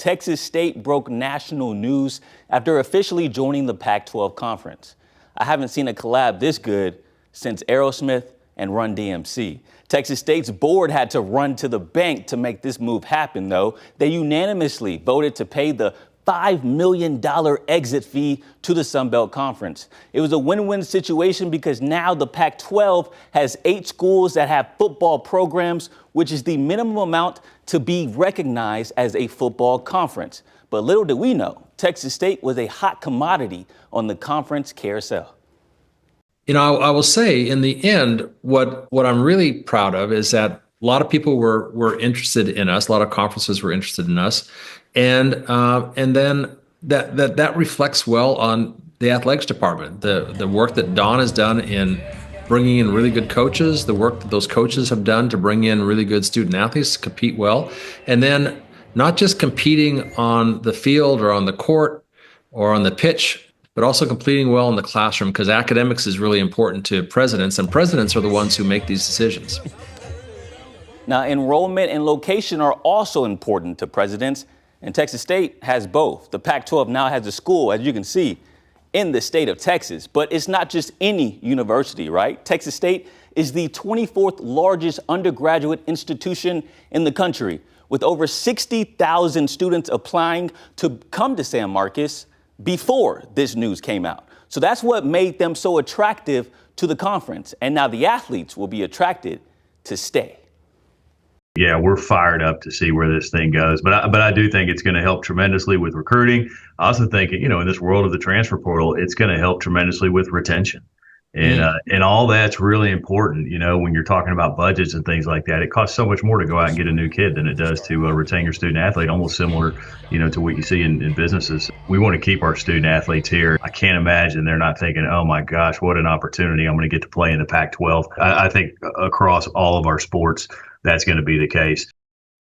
Texas State broke national news after officially joining the Pac-12 conference. I haven't seen a collab this good since Aerosmith and Run DMC. Texas State's board had to run to the bank to make this move happen, though. They unanimously voted to pay the $5 million exit fee to the Sun Belt Conference. It was a win-win situation because now the Pac-12 has 8 schools that have football programs, which is the minimum amount to be recognized as a football conference. But little did we know, Texas State was a hot commodity on the conference carousel. You know, I will say in the end, what I'm really proud of is that a lot of people were interested in us. A lot of conferences were interested in us, and then that reflects well on the athletics department. The work that Don has done in bringing in really good coaches, the work that those coaches have done to bring in really good student athletes to compete well, and then not just competing on the field or on the court or on the pitch, but also competing well in the classroom, because academics is really important to presidents, and presidents are the ones who make these decisions. Now, enrollment and location are also important to presidents, and Texas State has both. The Pac-12 now has a school, as you can see, in the state of Texas. But it's not just any university, right? Texas State is the 24th largest undergraduate institution in the country, with over 60,000 students applying to come to San Marcos before this news came out. So that's what made them so attractive to the conference. And now the athletes will be attracted to stay. Yeah, we're fired up to see where this thing goes. But I do think it's going to help tremendously with recruiting. I also think, you know, in this world of the transfer portal, it's going to help tremendously with retention. And all that's really important. You know, when you're talking about budgets and things like that, it costs so much more to go out and get a new kid than it does to retain your student athlete, almost similar, you know, to what you see in businesses. We want to keep our student athletes here. I can't imagine they're not thinking, oh my gosh, what an opportunity. I'm going to get to play in the Pac-12. I think across all of our sports, that's going to be the case.